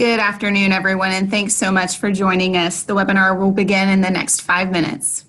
Good afternoon, everyone, and thanks so much for joining us. The webinar will begin in the next 5 minutes.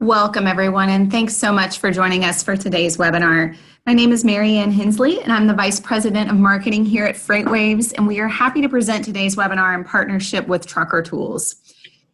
Welcome, everyone, and thanks so much for joining us for today's webinar. My name is Mary Ann Hensley, and I'm the Vice President of Marketing here at FreightWaves, and we are happy to present today's webinar in partnership with Trucker Tools.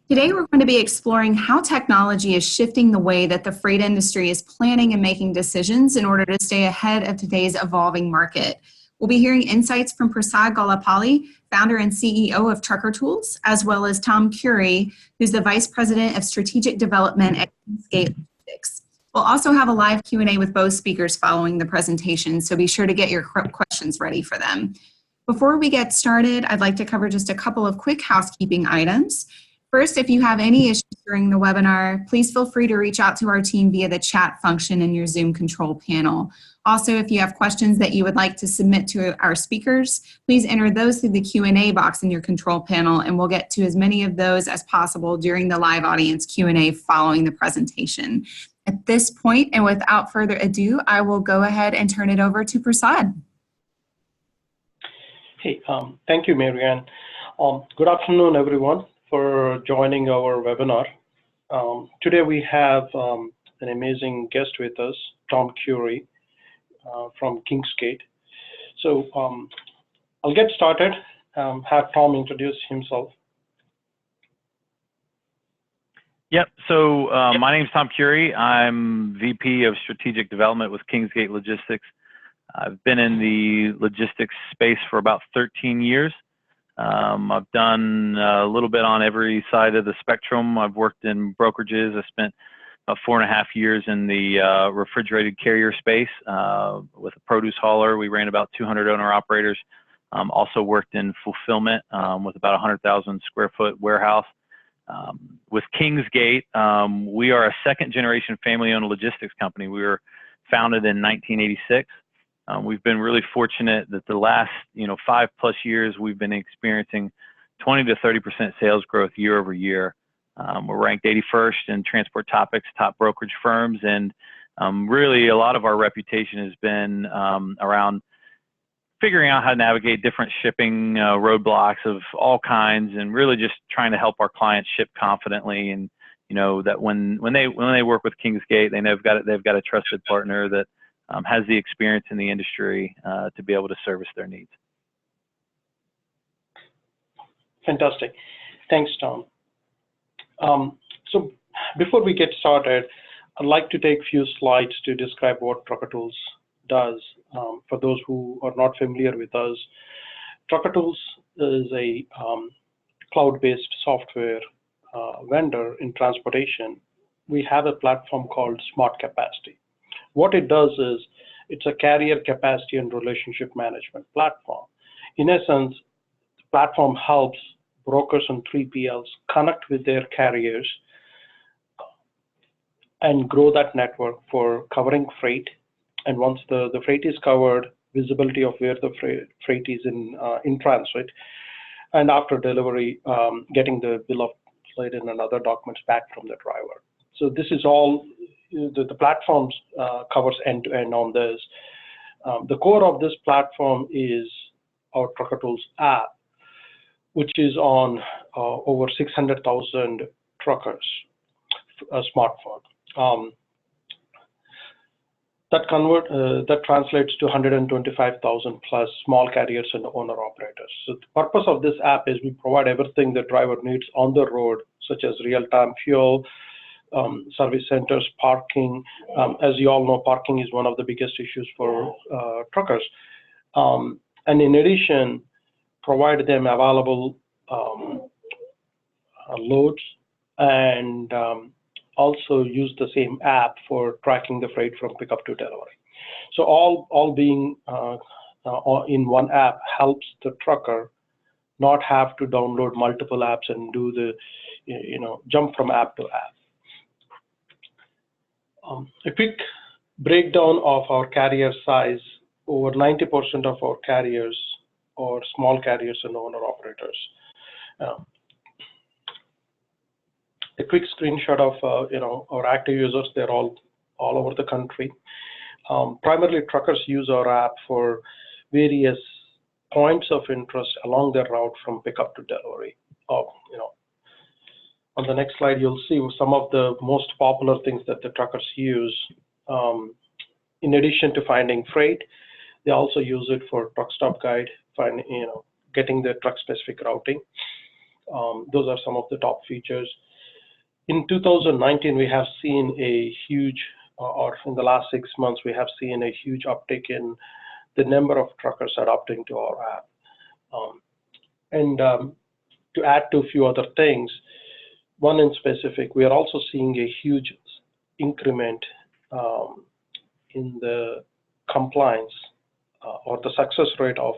Today, we're going to be exploring how technology is shifting the way that the freight industry is planning and making decisions in order to stay ahead of today's evolving market. We'll be hearing insights from Prasad Golapalli, founder and CEO of Trucker Tools, as well as Tom Curie, who's the Vice President of Strategic Development at Skate Logistics. We'll also have a live Q&A with both speakers following the presentation, so be sure to get your questions ready for them. Before we get started, I'd like to cover just a couple of quick housekeeping items. First, if you have any issues during the webinar, please feel free to reach out to our team via the chat function in your Zoom control panel. Also, if you have questions that you would like to submit to our speakers, please enter those through the Q&A box in your control panel, and we'll get to as many of those as possible during the live audience Q&A following the presentation. At this point, and without further ado, I will go ahead and turn it over to Prasad. Hey, thank you, Marianne. Good afternoon, everyone, for joining our webinar. Today we have an amazing guest with us, Tom Curry from Kingsgate. So I'll get started, have Tom introduce himself. Yep, so my name is Tom Curry. I'm VP of Strategic Development with Kingsgate Logistics. I've been in the logistics space for about 13 years. I've done a little bit on every side of the spectrum. I've worked in brokerages. I spent about 4.5 years in the refrigerated carrier space with a produce hauler. We ran about 200 owner-operators. Also worked in fulfillment with about 100,000 square foot warehouse. With Kingsgate, we are a second-generation family-owned logistics company. We were founded in 1986. We've been really fortunate that the last 5+ years we've been experiencing 20 to 30% sales growth year over year. We're ranked 81st in Transport Topics top brokerage firms, and really a lot of our reputation has been around figuring out how to navigate different shipping roadblocks of all kinds, and really just trying to help our clients ship confidently. And that when they work with Kingsgate, they've got a trusted partner that has the experience in the industry to be able to service their needs. Fantastic. Thanks, Tom. So before we get started, I'd like to take a few slides to describe what Trucker Tools does. For those who are not familiar with us, Trucker Tools is a cloud-based software vendor in transportation. We have a platform called Smart Capacity. What it does is it's a carrier capacity and relationship management platform. In essence, the platform helps brokers and 3PLs connect with their carriers and grow that network for covering freight. And once the freight is covered, visibility of where the freight is in transit, and after delivery, getting the bill of lading and other documents back from the driver. So this is all the platforms covers end-to-end on this. The core of this platform is our Trucker Tools app, which is on over 600,000 truckers' smartphone. That translates to 125,000 plus small carriers and owner-operators. So the purpose of this app is we provide everything the driver needs on the road, such as real-time fuel, service centers, parking. As you all know, parking is one of the biggest issues for truckers. And in addition, provide them available loads, and also use the same app for tracking the freight from pickup to delivery. So all being in one app helps the trucker not have to download multiple apps and do the jump from app to app. A quick breakdown of our carrier size: over 90% of our carriers are small carriers and owner-operators. A quick screenshot of our active users. They're all over the country. Primarily, truckers use our app for various points of interest along their route from pickup to delivery. On the next slide, you'll see some of the most popular things that the truckers use. In addition to finding freight, they also use it for truck stop guide, getting the truck-specific routing. Those are some of the top features. In 2019, we have seen a huge, or in the last 6 months, we have seen a huge uptick in the number of truckers adopting to our app. To add to a few other things, one in specific, we are also seeing a huge increment in the compliance or the success rate of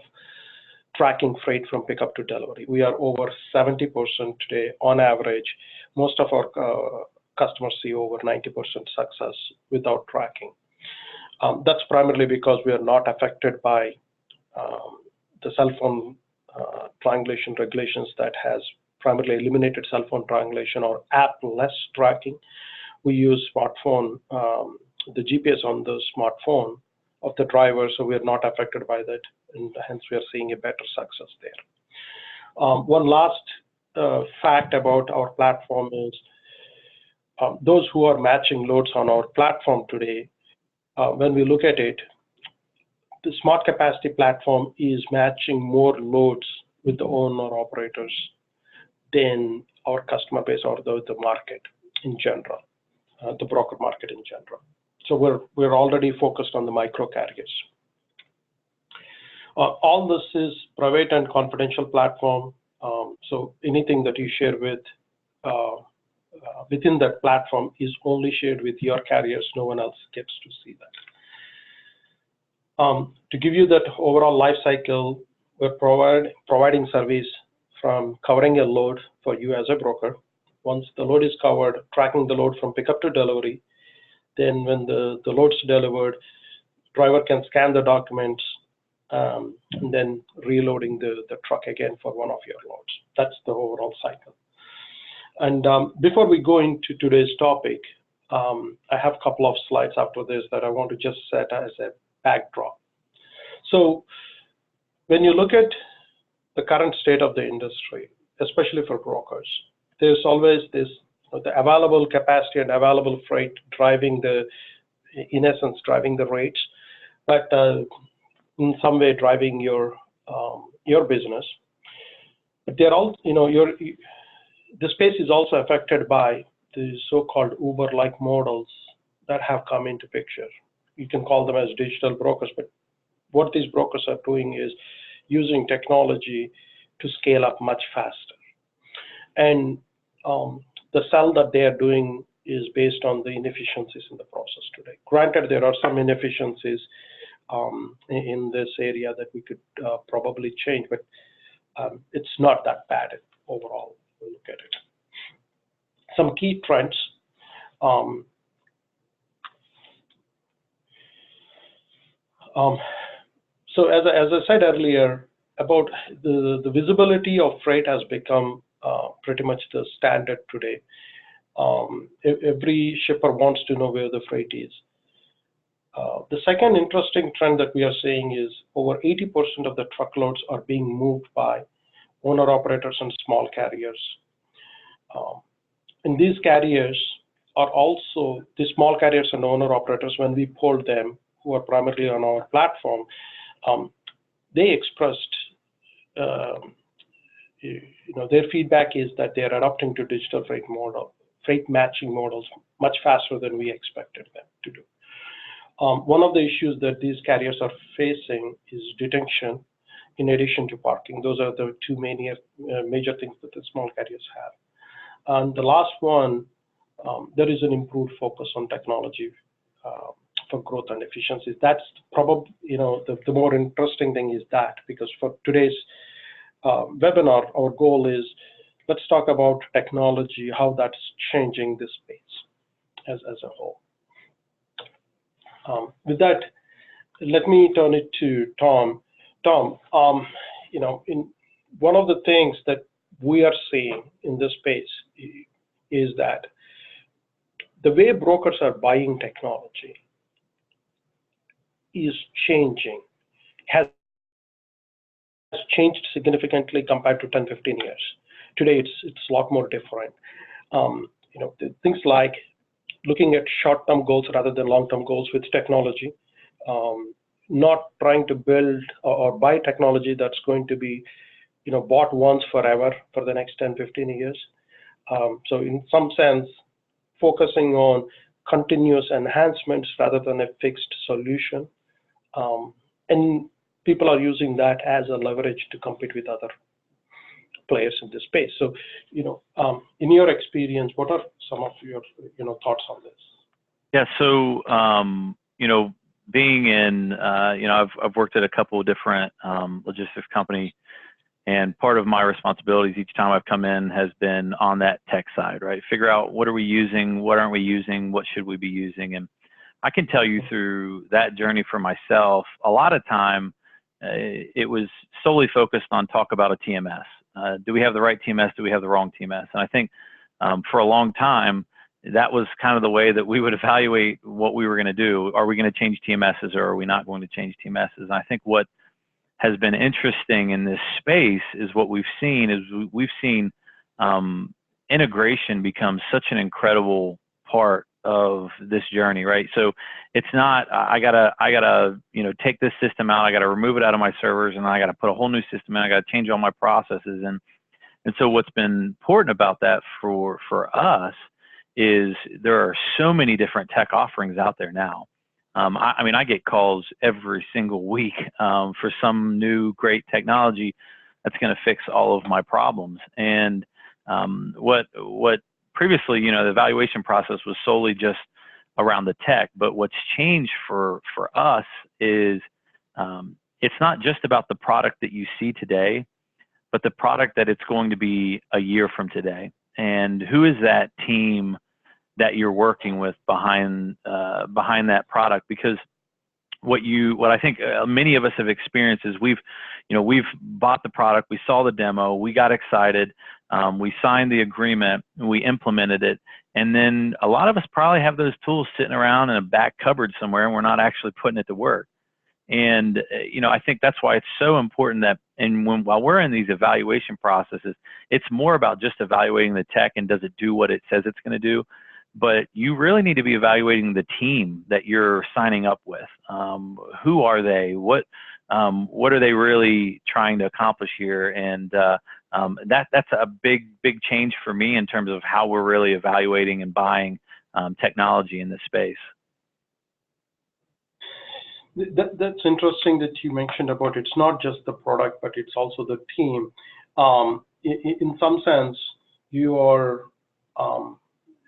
tracking freight from pickup to delivery. We are over 70% today on average. Most of our customers see over 90% success without tracking. That's primarily because we are not affected by the cell phone triangulation regulations that has primarily eliminated cell phone triangulation or app-less tracking. We use smartphone, the GPS on the smartphone of the driver, so we are not affected by that, and hence we are seeing a better success there. One last fact about our platform is those who are matching loads on our platform today, when we look at it, the smart capacity platform is matching more loads with the owner-operators than our customer base or the market in general, the broker market in general. So we're already focused on the micro carriers. All this is private and confidential platform. So anything that you share with within that platform is only shared with your carriers. No one else gets to see that. To give you that overall life cycle, we're providing service from covering a load for you as a broker. Once the load is covered, tracking the load from pickup to delivery. Then when the load's delivered, driver can scan the documents and then reloading the truck again for one of your loads. That's the overall cycle. And before we go into today's topic, I have a couple of slides after this that I want to just set as a backdrop. So when you look at the current state of the industry, especially for brokers, there's always this, the available capacity and available freight driving in essence, driving the rates, but in some way driving your business. But they're all, the space is also affected by the so-called Uber-like models that have come into picture. You can call them as digital brokers, but what these brokers are doing is using technology to scale up much faster. And the sell that they are doing is based on the inefficiencies in the process today. Granted, there are some inefficiencies in this area that we could probably change, but it's not that bad overall. We'll look at it. Some key trends. So as I said earlier, about the visibility of freight has become pretty much the standard today. Every shipper wants to know where the freight is. The second interesting trend that we are seeing is over 80% of the truckloads are being moved by owner-operators and small carriers. And these carriers are also, the small carriers and owner-operators, when we polled them, who are primarily on our platform, they expressed, their feedback is that they're adopting to digital freight matching models much faster than we expected them to do. One of the issues that these carriers are facing is detention in addition to parking. Those are the two major things that the small carriers have. And the last one, there is an improved focus on technology for growth and efficiency. That's probably, the more interesting thing is that, because for today's webinar, our goal is, let's talk about technology, how that's changing this space as a whole. With that, let me turn it to Tom. Tom, one of the things that we are seeing in this space is that the way brokers are buying technology is changing, has changed significantly compared to 10, 15 years. Today, it's a lot more different. Things like looking at short-term goals rather than long-term goals with technology, not trying to build or buy technology that's going to be, bought once forever for the next 10, 15 years. So in some sense, focusing on continuous enhancements rather than a fixed solution. And people are using that as a leverage to compete with other players in this space. So, in your experience, what are some of your, thoughts on this? Yeah. So, being in, I've worked at a couple of different logistics companies, and part of my responsibilities each time I've come in has been on that tech side, right? Figure out what are we using, what aren't we using, what should we be using. And I can tell you through that journey for myself, a lot of time it was solely focused on talk about a TMS. Do we have the right TMS? Do we have the wrong TMS? And I think for a long time, that was kind of the way that we would evaluate what we were going to do. Are we going to change TMSs or are we not going to change TMSs? And I think what has been interesting in this space is what we've seen integration become such an incredible part of this journey, right? So it's not I gotta take this system out, I gotta remove it out of my servers, and I gotta put a whole new system in, I gotta change all my processes. And so what's been important about that for us is there are so many different tech offerings out there now. I mean, I get calls every single week for some new great technology that's going to fix all of my problems. And what previously, the evaluation process was solely just around the tech. But what's changed for us is it's not just about the product that you see today, but the product that it's going to be a year from today. And who is that team that you're working with behind that product? Because what I think many of us have experienced is we've bought the product, we saw the demo, we got excited, we signed the agreement, we implemented it, and then a lot of us probably have those tools sitting around in a back cupboard somewhere, and we're not actually putting it to work. And I think that's why it's so important that, while we're in these evaluation processes, it's more about just evaluating the tech and does it do what it says it's going to do. But you really need to be evaluating the team that you're signing up with. Who are they? What are they really trying to accomplish here? And that's a big change for me in terms of how we're really evaluating and buying technology in this space. That's interesting that you mentioned about it's not just the product, but it's also the team. In some sense, you're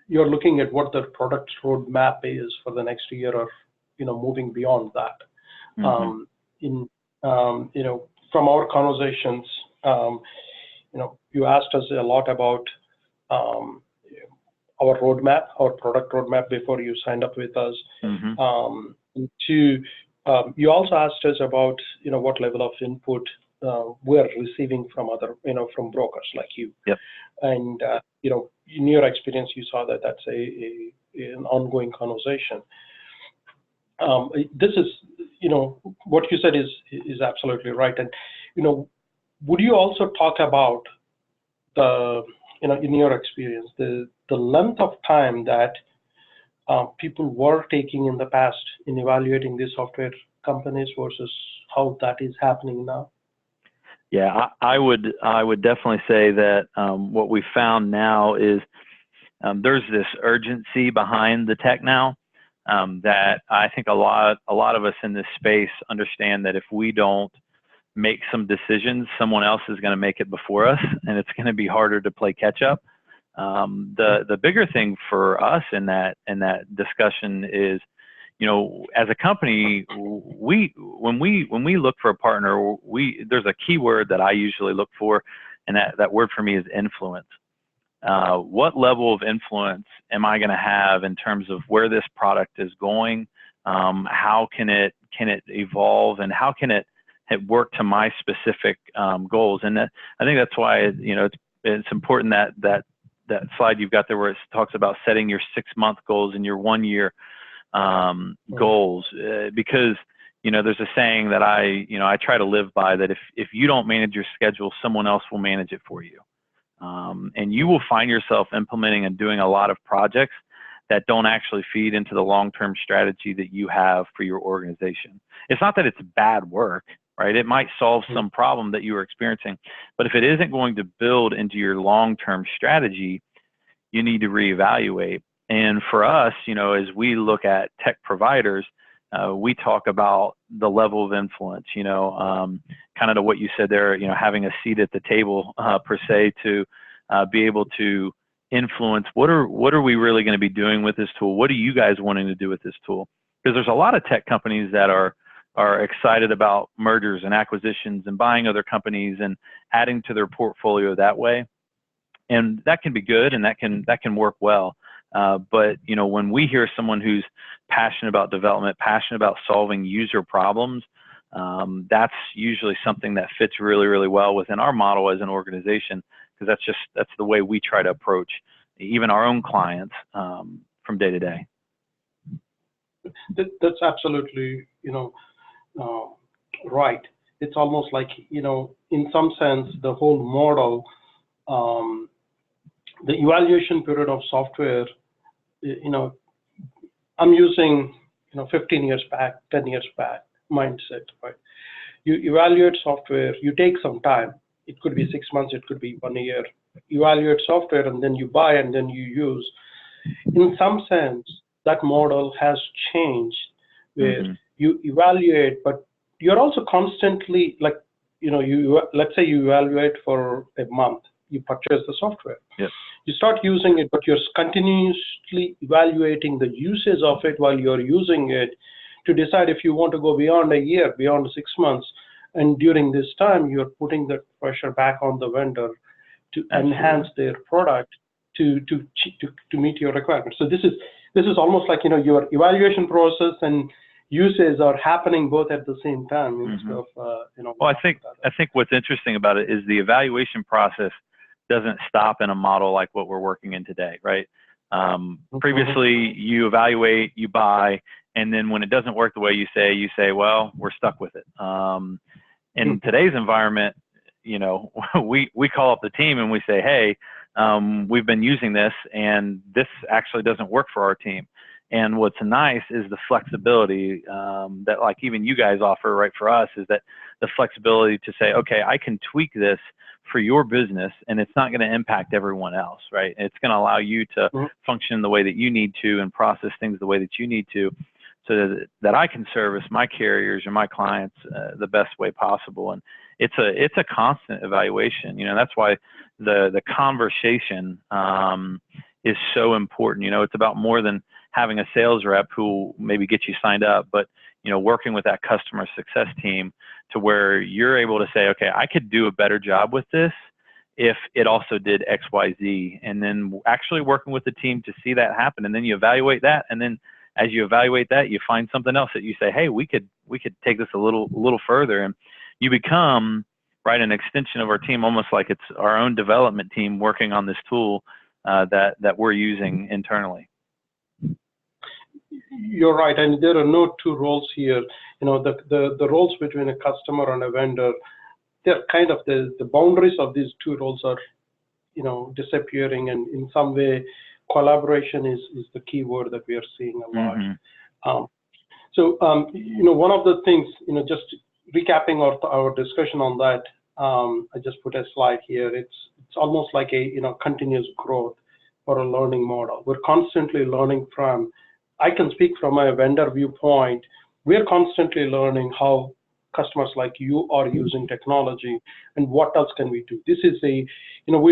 looking at what the product roadmap is for the next year, or moving beyond that. Mm-hmm. From our conversations, you asked us a lot about our roadmap, our product roadmap, before you signed up with us. Mm-hmm. You also asked us about what level of input we're receiving from other from brokers like you. Yep. And in your experience, you saw that that's an ongoing conversation. This is what you said is absolutely right. And would you also talk about the in your experience the length of time that people were taking in the past in evaluating these software companies versus how that is happening now? Yeah, I would definitely say that what we found now is there's this urgency behind the tech now that I think a lot of us in this space understand that if we don't make some decisions, someone else is going to make it before us, and it's going to be harder to play catch up. The bigger thing for us in that discussion is, as a company, when we look for a partner, there's a key word that I usually look for, and that word for me is influence. What level of influence am I going to have in terms of where this product is going? How can it evolve, and how can it work to my specific goals? And I think that's why it's important that slide you've got there where it talks about setting your 6-month goals and your 1-year goals, because there's a saying that I try to live by, that if you don't manage your schedule, someone else will manage it for you, and you will find yourself implementing and doing a lot of projects that don't actually feed into the long-term strategy that you have for your organization. It's not that it's bad work, right? It might solve some problem that you are experiencing, but if it isn't going to build into your long-term strategy, you need to reevaluate. And for us, as we look at tech providers, we talk about the level of influence, kind of to what you said there, having a seat at the table per se, to be able to influence what are we really going to be doing with this tool? What are you guys wanting to do with this tool? Because there's a lot of tech companies that are excited about mergers and acquisitions and buying other companies and adding to their portfolio that way. And that can be good, and that can work well. But when we hear someone who's passionate about development, passionate about solving user problems, that's usually something that fits really, really well within our model as an organization, because that's the way we try to approach even our own clients from day to day. That's absolutely, right. It's almost like, in some sense, the whole model, the evaluation period of software, I'm using, 15 years back, 10 years back mindset, right? You evaluate software, you take some time. It could be 6 months, it could be 1 year. Evaluate software and then you buy and then you use. In some sense, that model has changed where you evaluate, but you're also constantly like, let's say you evaluate for a month, you purchase the software. Yes. You start using it, but you're continuously evaluating the usage of it while you're using it to decide if you want to go beyond a year, beyond 6 months. And during this time, you're putting the pressure back on the vendor to enhance their product to meet your requirements. So this is almost like, your evaluation process and uses are happening both at the same time instead of, Well, I think what's interesting about it is the evaluation process doesn't stop in a model like what we're working in today, right? Previously, you evaluate, you buy, and then when it doesn't work the way you say, well, we're stuck with it. In today's environment, we call up the team and we say, hey, we've been using this and this actually doesn't work for our team. And what's nice is the flexibility that like even you guys offer, right, for us, is that the flexibility to say, okay, I can tweak this for your business and it's not going to impact everyone else, right? It's going to allow you to function the way that you need to and process things the way that you need to, so that I can service my carriers or my clients the best way possible. And it's a constant evaluation. That's why the conversation is so important. It's about more than having a sales rep who maybe gets you signed up, but working with that customer success team to where you're able to say, okay, I could do a better job with this if it also did X, Y, Z, and then actually working with the team to see that happen. And then you evaluate that, and then as you evaluate that, you find something else that you say, hey, we could take this a little further, and you become, right, an extension of our team, almost like it's our own development team working on this tool that we're using internally. You're right, and there are no two roles here. The roles between a customer and a vendor, they're kind of the boundaries of these two roles are, disappearing, and in some way, collaboration is the key word that we are seeing a lot. One of the things, just recapping our discussion on that, I just put a slide here. It's almost like a continuous growth for a learning model. We're constantly learning from. I can speak from a vendor viewpoint. We're constantly learning how customers like you are using technology and what else can we do. This is we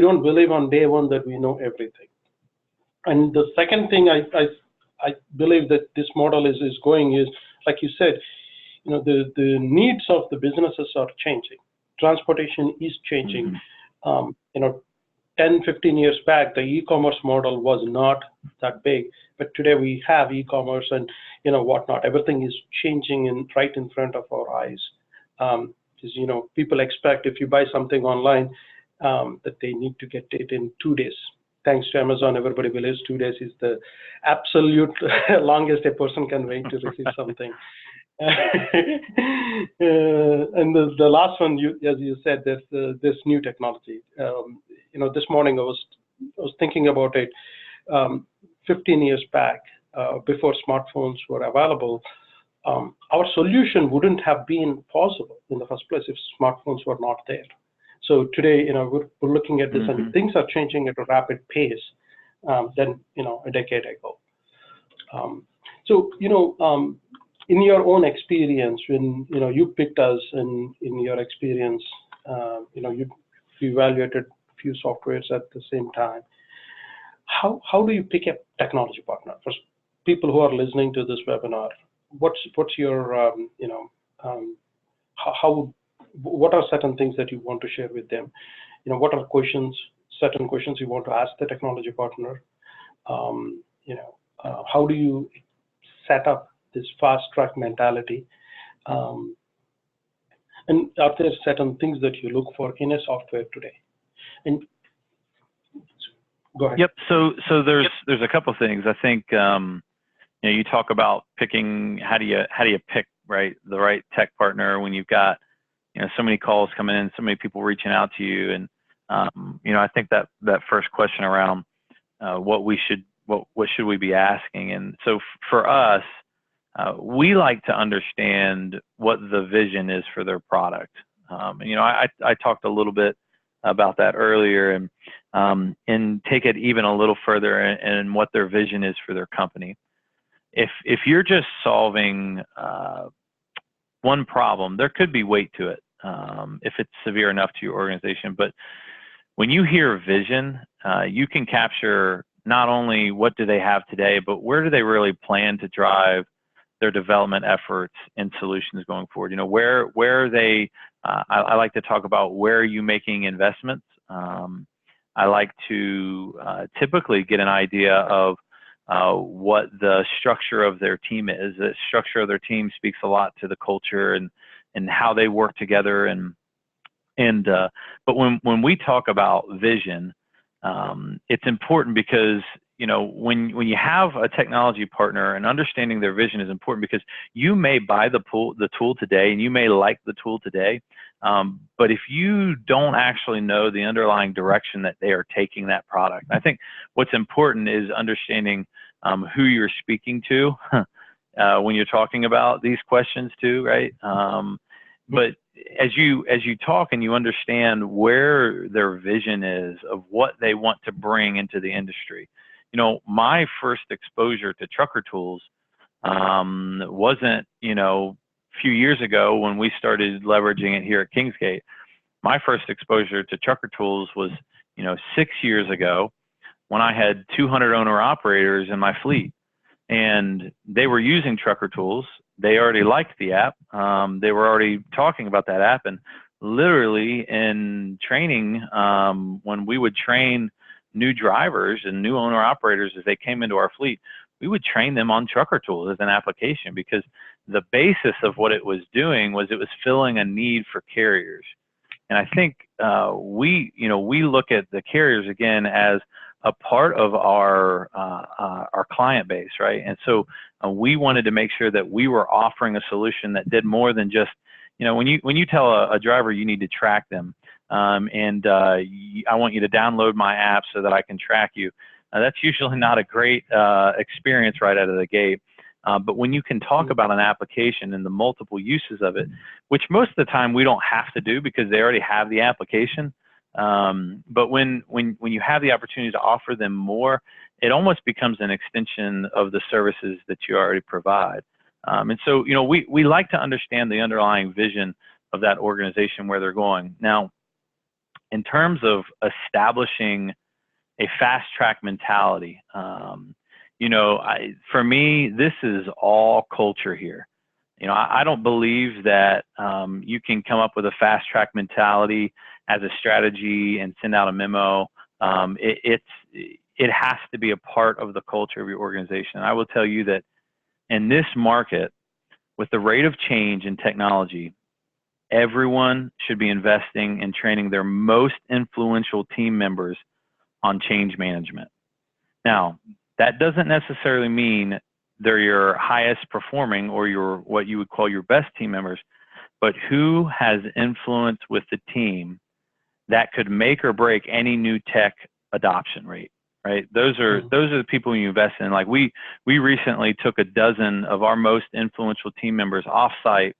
don't believe on day one that we know everything. And the second thing I believe that this model is going is, like you said, the needs of the businesses are changing. Transportation is changing. 10, 15 years back, the e-commerce model was not that big, but today we have e-commerce and whatnot. Everything is changing right in front of our eyes. Because people expect if you buy something online that they need to get it in 2 days. Thanks to Amazon, everybody believes 2 days is the absolute longest a person can wait to receive something. And the last one, as you said, there's this new technology. This morning I was thinking about it. 15 years back, before smartphones were available, our solution wouldn't have been possible in the first place if smartphones were not there. So today, we're looking at this, and things are changing at a rapid pace than a decade ago. In your own experience, when you picked us, and in your experience, you evaluated a few softwares at the same time. How do you pick a technology partner? For people who are listening to this webinar, what's your what are certain things that you want to share with them? What are certain questions you want to ask the technology partner? how do you set up this fast track mentality? And are there certain things that you look for in a software today? And go ahead. Yep. So there's a couple of things. I think you talk about picking. How do you pick the right tech partner when you've got so many calls coming in, so many people reaching out to you, and I think that first question around what should we be asking, and so for us, we like to understand what the vision is for their product. I talked a little bit about that earlier, and take it even a little further and what their vision is for their company. If you're just solving one problem, there could be weight to it if it's severe enough to your organization. But when you hear vision, you can capture not only what do they have today, but where do they really plan to drive their development efforts and solutions going forward. Where are they? I like to talk about where are you making investments. I like to typically get an idea of what the structure of their team is. The structure of their team speaks a lot to the culture and how they work together. But when we talk about vision, it's important because when you have a technology partner, and understanding their vision is important, because you may buy the tool today and you may like the tool today, but if you don't actually know the underlying direction that they are taking that product, I think what's important is understanding who you're speaking to when you're talking about these questions too, right? But as you talk and you understand where their vision is of what they want to bring into the industry. My first exposure to trucker tools wasn't, a few years ago when we started leveraging it here at Kingsgate. My first exposure to trucker tools was, 6 years ago when I had 200 owner operators in my fleet, and they were using trucker tools. They already liked the app. They were already talking about that app, and literally in training, when we would train new drivers and new owner operators as they came into our fleet, we would train them on trucker tools as an application, because the basis of what it was doing was it was filling a need for carriers. And I think we look at the carriers again as a part of our client base, right? And so we wanted to make sure that we were offering a solution that did more than just, when you tell a driver you need to track them, I want you to download my app so that I can track you. That's usually not a great experience right out of the gate. But when you can talk about an application and the multiple uses of it, which most of the time we don't have to do because they already have the application. But when you have the opportunity to offer them more, it almost becomes an extension of the services that you already provide. And so, we like to understand the underlying vision of that organization, where they're going. Now, in terms of establishing a fast track mentality, for me, this is all culture here. I don't believe that you can come up with a fast track mentality as a strategy and send out a memo. It has to be a part of the culture of your organization. And I will tell you that in this market, with the rate of change in technology, everyone should be investing in training their most influential team members on change management. Now, that doesn't necessarily mean they're your highest performing or what you would call your best team members, but who has influence with the team that could make or break any new tech adoption rate, right? Those are the people you invest in. Like we recently took a dozen of our most influential team members offsite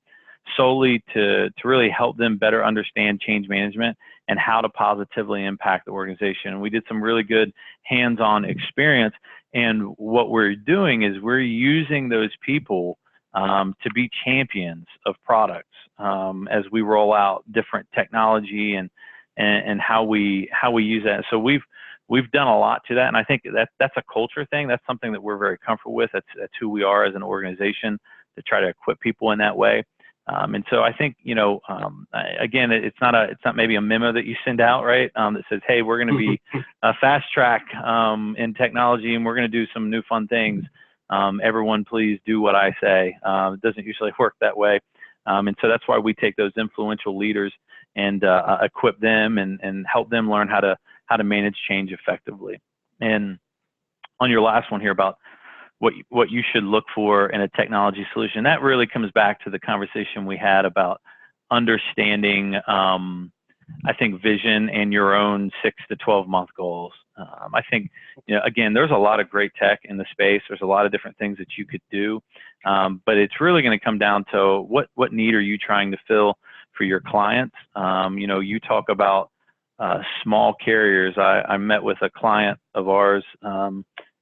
solely to really help them better understand change management and how to positively impact the organization. And we did some really good hands-on experience. And what we're doing is we're using those people to be champions of products as we roll out different technology and how we use that. So we've done a lot to that, and I think that's a culture thing. That's something that we're very comfortable with. That's who we are as an organization, to try to equip people in that way. And so I think, again, it's not maybe a memo that you send out, right? That says, hey, we're going to be a fast track in technology, and we're going to do some new fun things. Everyone, please do what I say. It doesn't usually work that way. And so that's why we take those influential leaders and equip them and help them learn how to manage change effectively. And on your last one here about what you should look for in a technology solution, that really comes back to the conversation we had about understanding, I think, vision and your own 6 to 12 month goals. I think, again, there's a lot of great tech in the space. There's a lot of different things that you could do, but it's really going to come down to what need are you trying to fill for your clients. You talk about small carriers. I met with a client of ours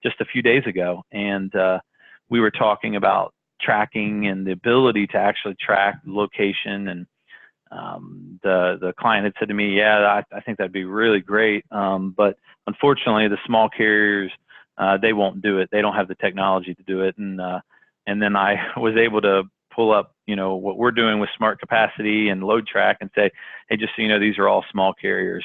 just a few days ago, and we were talking about tracking and the ability to actually track location. And the client had said to me, yeah, I think that'd be really great. But unfortunately, the small carriers, they won't do it. They don't have the technology to do it. And then I was able to pull up, what we're doing with smart capacity and load track and say, hey, just so you know, these are all small carriers.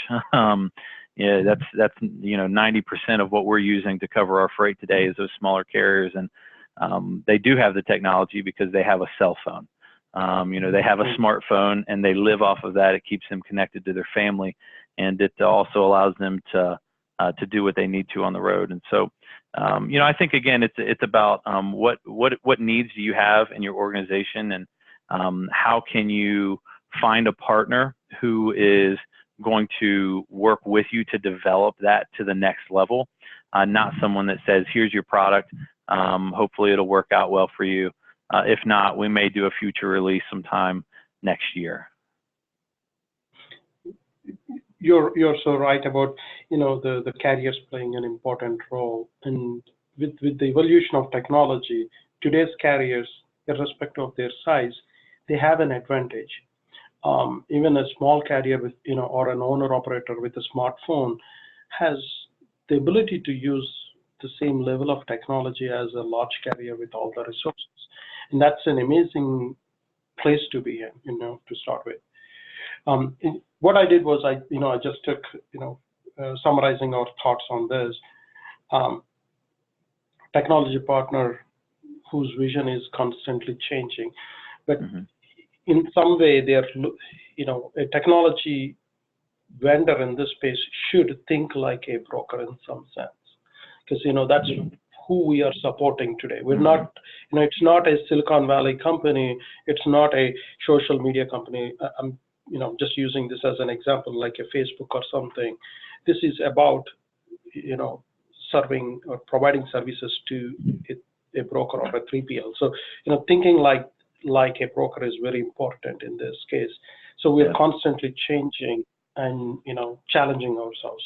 Yeah, that's 90% of what we're using to cover our freight today is those smaller carriers, and they do have the technology because they have a cell phone. They have a smartphone, and they live off of that. It keeps them connected to their family, and it also allows them to do what they need to on the road. And so, I think again, it's about what needs do you have in your organization, and how can you find a partner who is going to work with you to develop that to the next level, not someone that says, here's your product, hopefully it'll work out well for you. If not, we may do a future release sometime next year. You're so right about the carriers playing an important role, and with the evolution of technology, today's carriers, irrespective of their size, they have an advantage. Even a small carrier with or an owner operator with a smartphone has the ability to use the same level of technology as a large carrier with all the resources, and that's an amazing place to be in, to start with. What I did was I just took summarizing our thoughts on this. Technology partner whose vision is constantly changing, but in some way they're a technology vendor in this space should think like a broker in some sense, because that's who we are supporting today. We're not, it's not a Silicon Valley company, it's not a social media company. I'm just using this as an example, like a Facebook or something. This is about serving or providing services to a broker or a 3PL. So thinking like a broker is very important in this case. So we're constantly changing and challenging ourselves.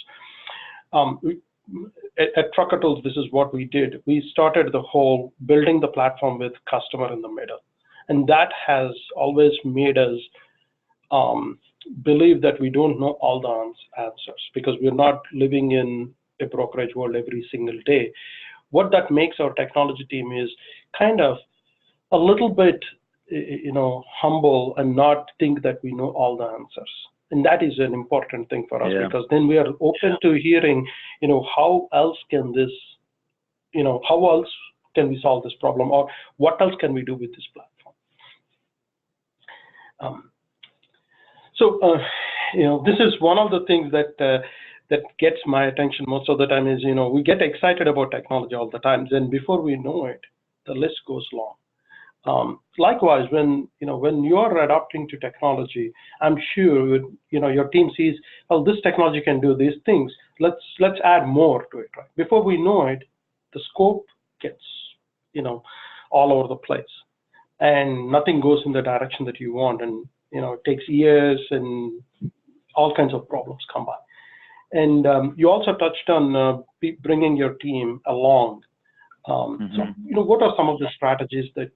At Truckload, this is what we did. We started the whole building the platform with customer in the middle, and that has always made us believe that we don't know all the answers, because we're not living in a brokerage world every single day. What that makes our technology team is kind of a little bit humble and not think that we know all the answers. And that is an important thing for us, because then we are open to hearing, how else can this, how else can we solve this problem, or what else can we do with this platform? This is one of the things that gets my attention most of the time is, we get excited about technology all the time. Then before we know it, the list goes long. Likewise, when you are adapting to technology, I'm sure your team sees, well, this technology can do these things. Let's add more to it. Right? Before we know it, the scope gets all over the place, and nothing goes in the direction that you want, and it takes years, and all kinds of problems come by. And you also touched on bringing your team along. So, what are some of the strategies that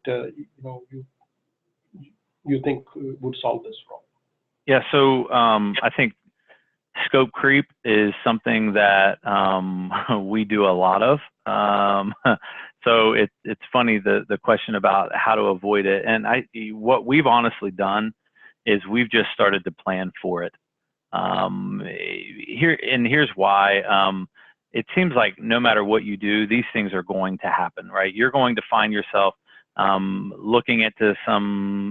you think would solve this problem? Yeah, so I think scope creep is something that we do a lot of. So it's funny, the question about how to avoid it. And what we've honestly done is we've just started to plan for it. Here's why. It seems like no matter what you do, these things are going to happen, right? You're going to find yourself looking into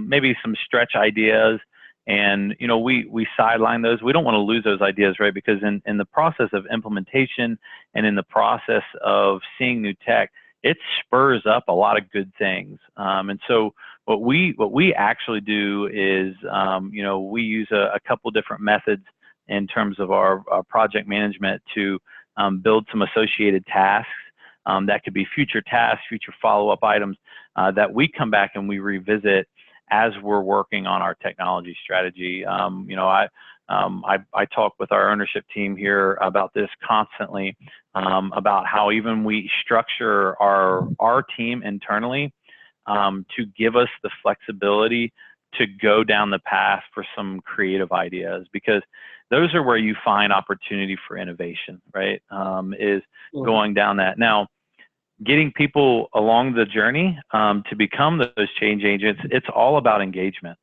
maybe some stretch ideas, and we sideline those. We don't want to lose those ideas, right? Because in the process of implementation and in the process of seeing new tech, it spurs up a lot of good things. And so what we actually do is we use a couple different methods in terms of our project management to build some associated tasks. That could be future tasks, future follow-up items that we come back and we revisit as we're working on our technology strategy. I talk with our ownership team here about this constantly, about how even we structure our team internally to give us the flexibility to go down the path for some creative ideas, because those are where you find opportunity for innovation, right? Is going down that. Now, getting people along the journey to become those change agents, it's all about engagement.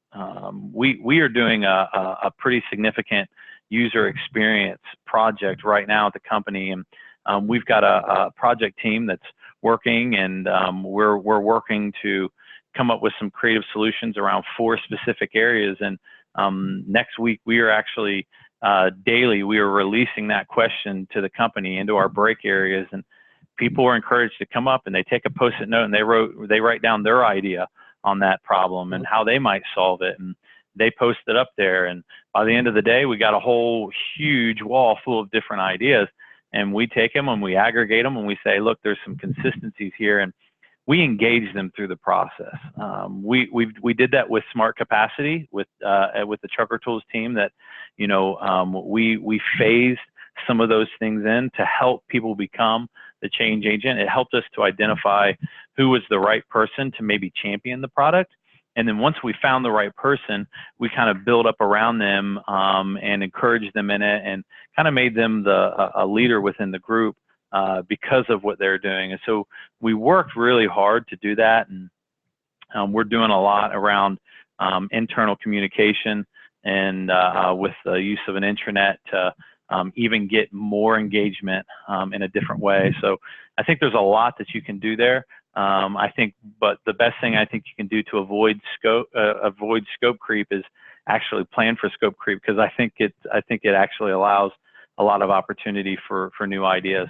We are doing a pretty significant user experience project right now at the company, and we've got a project team that's working, and we're working to come up with some creative solutions around 4 specific areas. And next week we are actually daily we are releasing that question to the company into our break areas, and people are encouraged to come up and they take a post-it note and they write down their idea on that problem and how they might solve it, and they post it up there. And by the end of the day, we got a whole huge wall full of different ideas, and we take them and we aggregate them and we say, look, there's some consistencies here, and we engage them through the process. We did that with Smart Capacity with the Trucker Tools team, that we phased some of those things in to help people become the change agent. It helped us to identify who was the right person to maybe champion the product. And then once we found the right person, we kind of built up around them and encouraged them in it, and kind of made them a leader within the group because of what they're doing. And so we worked really hard to do that. And we're doing a lot around internal communication, and with the use of an intranet to even get more engagement in a different way. So I think there's a lot that you can do there. But the best thing I think you can do to avoid scope creep is actually plan for scope creep, because I think it actually allows a lot of opportunity for new ideas.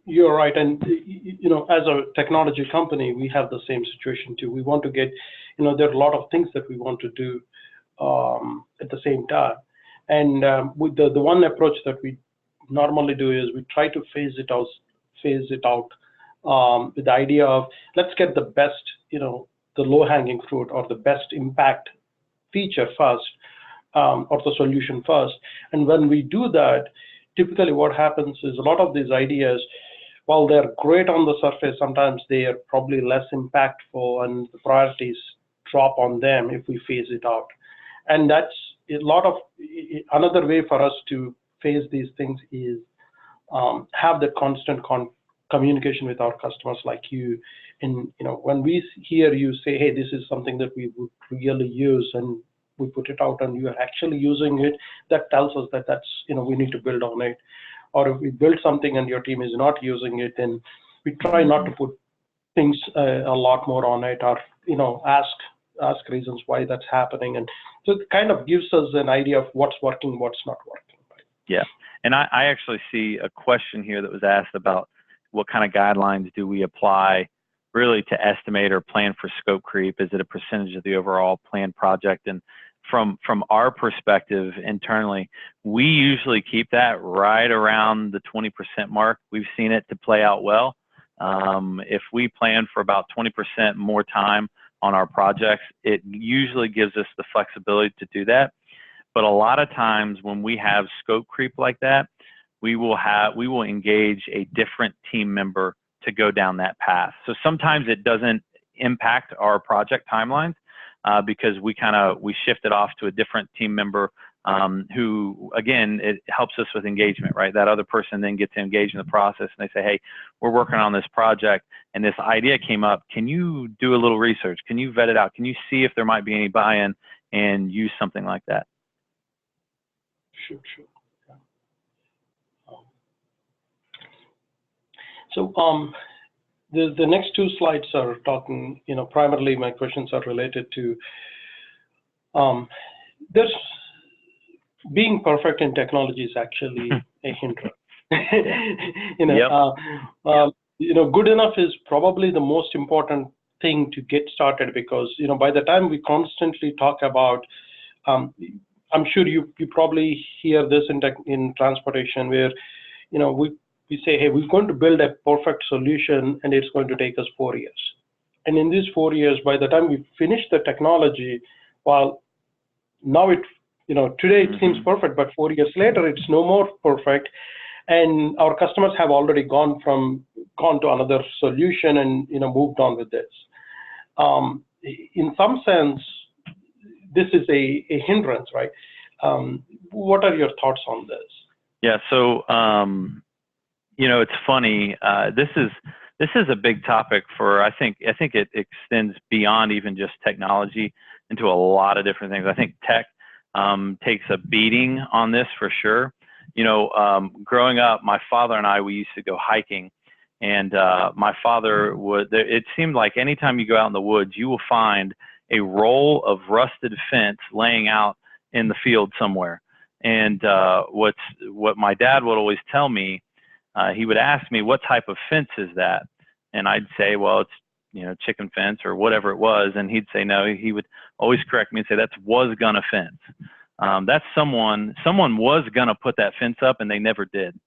You're right, and as a technology company, we have the same situation too. We want to get, there are a lot of things that we want to do at the same time. And with the one approach that we normally do is we try to phase it out with the idea of, let's get the best, the low-hanging fruit or the best impact feature first, or the solution first. And when we do that, typically what happens is a lot of these ideas, while they're great on the surface, sometimes they are probably less impactful, and the priorities drop on them if we phase it out. And that's another way for us to phase these things is have the constant communication with our customers like you. And when we hear you say, hey, this is something that we would really use, and we put it out and you are actually using it, that tells us that that's, we need to build on it. Or if we build something and your team is not using it, then we try not to put things a lot more on it, or ask reasons why that's happening. And so it kind of gives us an idea of what's working, what's not working. Right? Yeah, and I actually see a question here that was asked about what kind of guidelines do we apply really to estimate or plan for scope creep? Is it a percentage of the overall planned project? And from our perspective internally, we usually keep that right around the 20% mark. We've seen it to play out well. If we plan for about 20% more time on our projects, it usually gives us the flexibility to do that. But a lot of times when we have scope creep like that, we will engage a different team member to go down that path. So sometimes it doesn't impact our project timelines because we shift it off to a different team member who, again, it helps us with engagement, right? That other person then gets engaged in the process and they say, hey, we're working on this project and this idea came up. Can you do a little research? Can you vet it out? Can you see if there might be any buy-in and use something like that? Sure. Yeah. So the next two slides are talking, primarily my questions are related to there's being perfect in technology is actually a hindrance. Good enough is probably the most important thing to get started because, by the time we constantly talk about, I'm sure you probably hear this in transportation where, we say, hey, we're going to build a perfect solution and it's going to take us 4 years. And in these 4 years, by the time we finish the technology, well, now today it seems perfect, but 4 years later, it's no more perfect. And our customers have already gone to another solution and, moved on with this. In some sense, this is a hindrance, right? What are your thoughts on this? Yeah, so, it's funny. This is a big topic for, I think it extends beyond even just technology into a lot of different things. I think tech takes a beating on this for sure. Growing up, my father and I, we used to go hiking, and my father it seemed like anytime you go out in the woods, you will find a roll of rusted fence laying out in the field somewhere. And what my dad would always tell me, he would ask me, what type of fence is that? And I'd say, well, it's, chicken fence or whatever it was. And he'd say, no, he would always correct me and say, that's was gonna fence. That's someone was gonna put that fence up and they never did.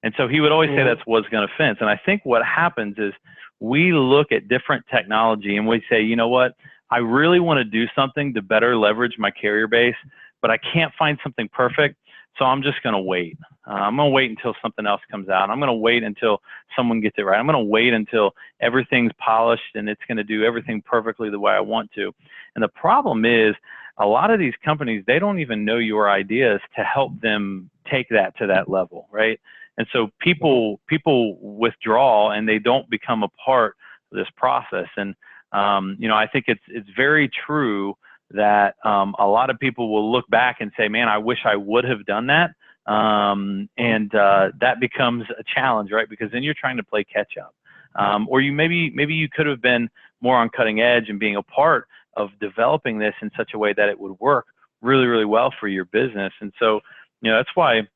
And so he would always say that's was gonna fence. And I think what happens is we look at different technology and we say, you know what, I really want to do something to better leverage my carrier base, but I can't find something perfect. So I'm just going to wait. I'm going to wait until something else comes out. I'm going to wait until someone gets it right. I'm going to wait until everything's polished and it's going to do everything perfectly the way I want to. And the problem is a lot of these companies, they don't even know your ideas to help them take that to that level, right? And so people withdraw and they don't become a part of this process. And I think it's very true that a lot of people will look back and say, man, I wish I would have done that. That becomes a challenge, right? Because then you're trying to play catch up. Or maybe you could have been more on cutting edge and being a part of developing this in such a way that it would work really, really well for your business. And so, that's why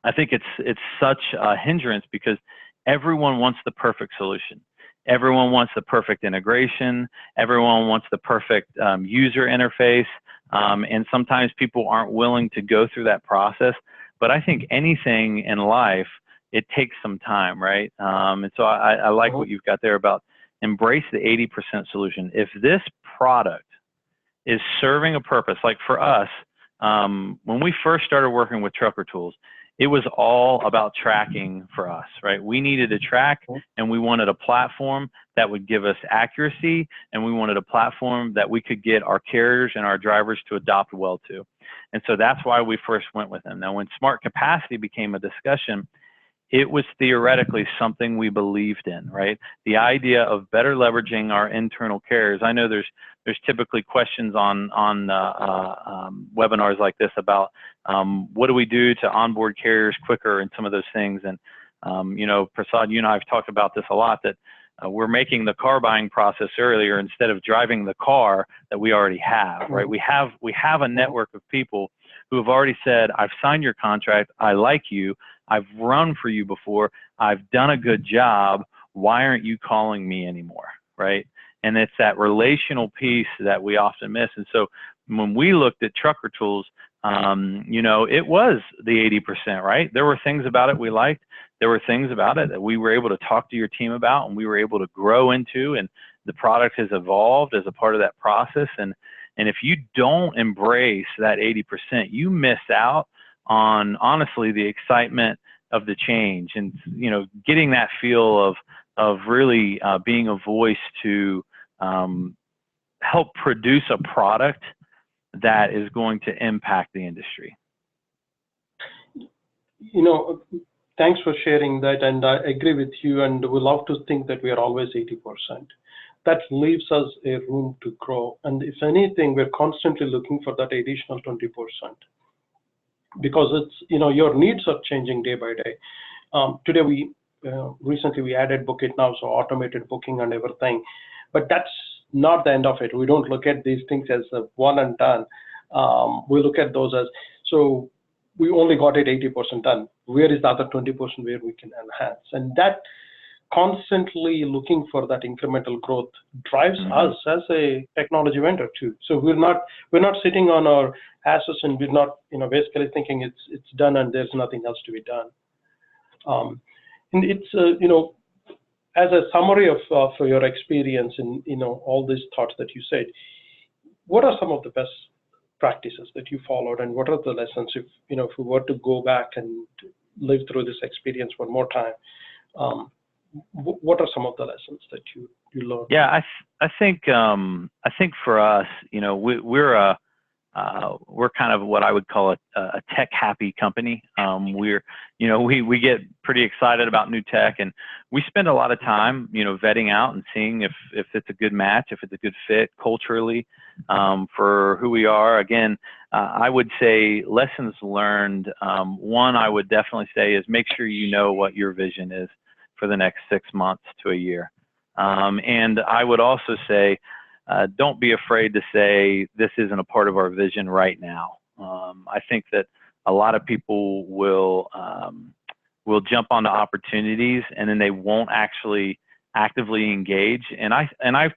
I think it's such a hindrance, because everyone wants the perfect solution. Everyone wants the perfect integration. Everyone wants the perfect user interface. And sometimes people aren't willing to go through that process. But I think anything in life, it takes some time, right? And so I like what you've got there about embrace the 80% solution. If this product is serving a purpose, like for us, when we first started working with Trucker Tools, it was all about tracking for us, right? We needed to track, and we wanted a platform that would give us accuracy, and we wanted a platform that we could get our carriers and our drivers to adopt well to. And so that's why we first went with them. Now, when smart capacity became a discussion, it was theoretically something we believed in, right? The idea of better leveraging our internal carriers. I know there's typically questions on webinars like this about what do we do to onboard carriers quicker and some of those things. And Prasad, you and I have talked about this a lot, that we're making the car buying process earlier instead of driving the car that we already have, right? We have a network of people who have already said, I've signed your contract, I like you, I've run for you before, I've done a good job, why aren't you calling me anymore, right? And it's that relational piece that we often miss. And so when we looked at Trucker Tools, it was the 80%, right? There were things about it we liked. There were things about it that we were able to talk to your team about and we were able to grow into, and the product has evolved as a part of that process. And if you don't embrace that 80%, you miss out on, honestly, the excitement of the change and, getting that feel of really being a voice to help produce a product that is going to impact the industry. thanks for sharing that, and I agree with you, and we love to think that we are always 80%. That leaves us a room to grow, and if anything, we're constantly looking for that additional 20%, because it's, your needs are changing day by day. Today recently we added Book It Now, so automated booking and everything, but that's not the end of it. We don't look at these things as a one and done. We look at those as, so we only got it 80% done. Where is the other 20% where we can enhance? And that constantly looking for that incremental growth drives us as a technology vendor too. So we're not sitting on our asses, and we're not, basically thinking it's done and there's nothing else to be done. And it's, as a summary of for your experience in, all these thoughts that you said, what are some of the best practices that you followed, and what are the lessons if we were to go back and live through this experience one more time? What are some of the lessons that you learned? Yeah, I think for us, we're kind of what I would call a tech happy company. We get pretty excited about new tech, and we spend a lot of time, vetting out and seeing if it's a good match, if it's a good fit culturally, for who we are. Again, I would say lessons learned. One I would definitely say is make sure you know what your vision is for the next 6 months to a year. And I would also say, don't be afraid to say this isn't a part of our vision right now. I think that a lot of people will jump onto opportunities, and then they won't actually actively engage. And I